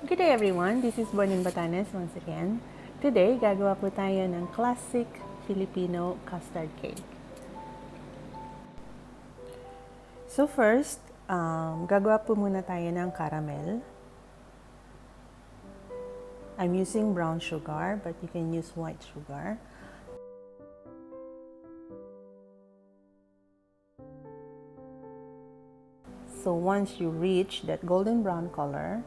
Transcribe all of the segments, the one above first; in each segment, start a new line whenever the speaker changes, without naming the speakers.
Good day everyone, this is Born in Batanes once again. Today, gagawa po tayo ng classic Filipino custard cake. So first, gagawa po muna tayo ng caramel. I'm using brown sugar, but you can use white sugar. So once you reach that golden brown color,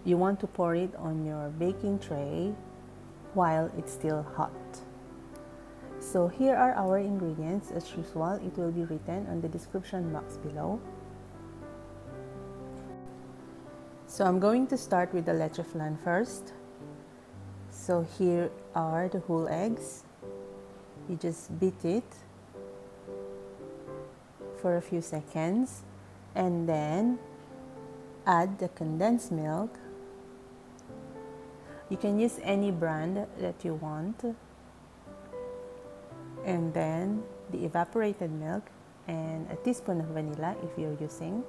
you want to pour it on your baking tray while it's still hot. So here are our ingredients. As usual, it will be written on the description box below. So I'm going to start with the Leche Flan first. So here are the whole eggs. You just beat it for a few seconds and then add the condensed milk. You can use any brand that you want, and then the evaporated milk and a teaspoon of vanilla if you're using,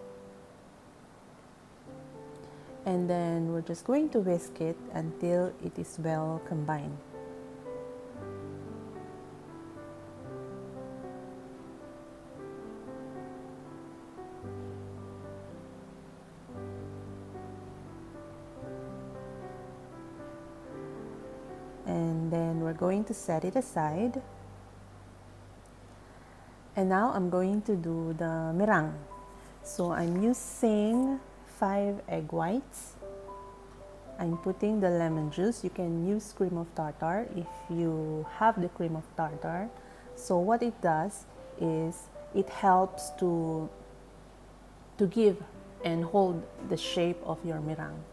and then we're just going to whisk it until it is well combined. And then we're going to set it aside. And now I'm going to do the meringue. So I'm using 5 egg whites. I'm putting the lemon juice. You can use cream of tartar if you have the cream of tartar. So what it does is it helps to give and hold the shape of your meringue.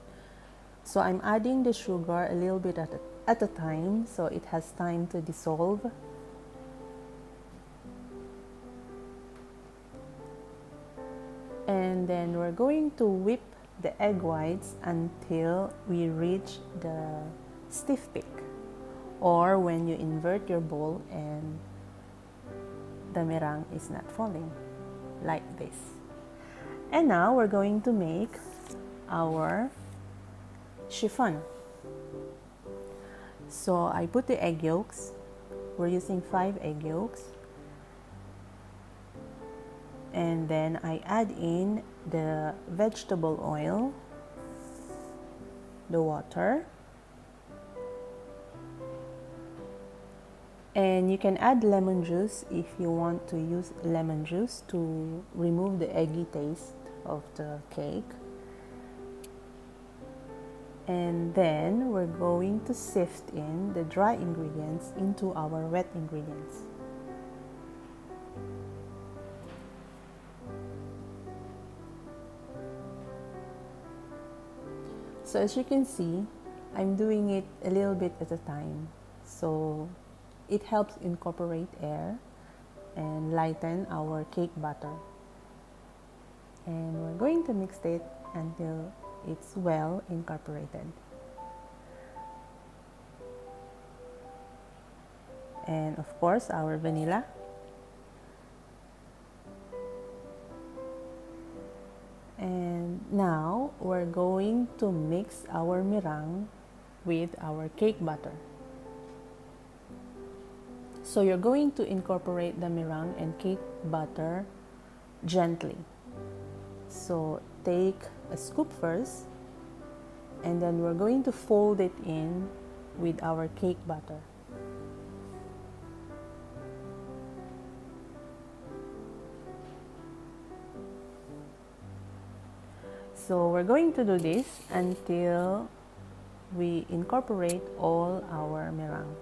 So I'm adding the sugar a little bit at a time, so it has time to dissolve. And then we're going to whip the egg whites until we reach the stiff peak, or when you invert your bowl and the meringue is not falling, like this. And now we're going to make our chiffon. So I put the egg yolks. We're using 5 egg yolks. And then I add in the vegetable oil, the water, and you can add lemon juice if you want to use lemon juice to remove the eggy taste of the cake. And then we're going to sift in the dry ingredients into our wet ingredients. So as you can see, I'm doing it a little bit at a time. So it helps incorporate air and lighten our cake batter. And we're going to mix it until it's well incorporated. And of course, our vanilla. And now we're going to mix our meringue with our cake batter. So you're going to incorporate the meringue and cake batter gently. So take a scoop first, and then we're going to fold it in with our cake batter. So we're going to do this until we incorporate all our meringue.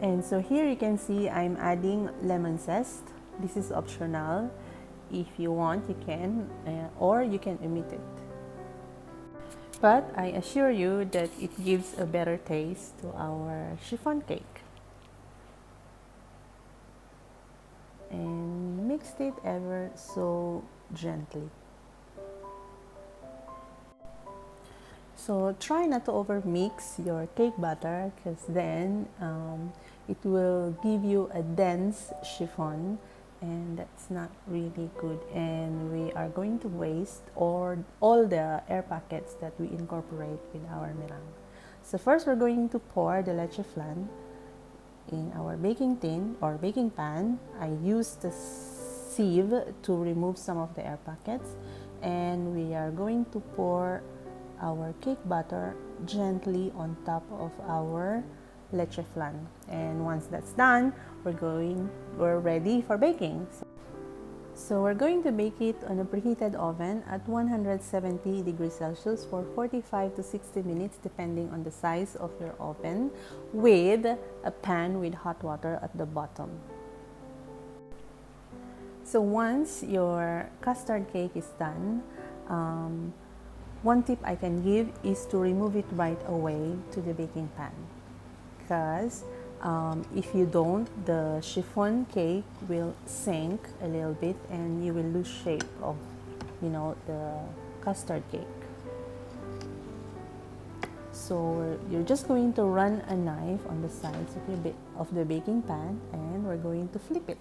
And so here you can see I'm adding lemon zest. This is optional. If you want, you can, or you can omit it. but I assure you that it gives a better taste to our chiffon cake. And mixed it ever so gently. So try not to over mix your cake batter, because then it will give you a dense chiffon, and that's not really good, and we are going to waste all the air pockets that we incorporate with our meringue. So first we're going to pour the leche flan in our baking tin or baking pan. I used the sieve to remove some of the air pockets, and we are going to pour our cake batter gently on top of our leche flan. And once that's done, we're ready for baking. So we're going to bake it on a preheated oven at 170 degrees Celsius for 45 to 60 minutes depending on the size of your oven, with a pan with hot water at the bottom. So once your custard cake is done, one tip I can give is to remove it right away to the baking pan, because if you don't, the chiffon cake will sink a little bit and you will lose shape of, the custard cake. So you're just going to run a knife on the sides of the baking pan, and we're going to flip it,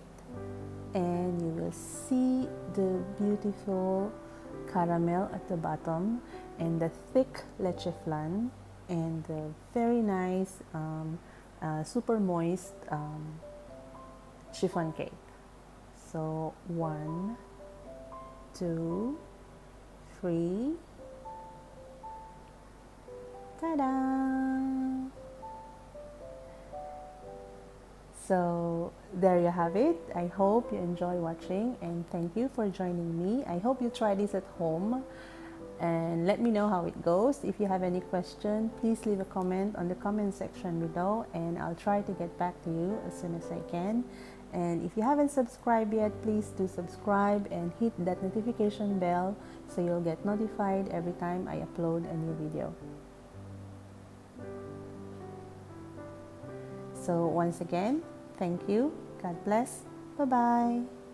and you will see the beautiful caramel at the bottom, and the thick leche flan, and the very nice super moist chiffon cake. So 1, 2, 3, ta-da! So there you have it. I hope you enjoy watching, and thank you for joining me. I hope you try this at home and let me know how it goes. If you have any question, please leave a comment on the comment section below, and I'll try to get back to you as soon as I can. And if you haven't subscribed yet, please do subscribe and hit that notification bell so you'll get notified every time I upload a new video. So once again, thank you. God bless. Bye-bye.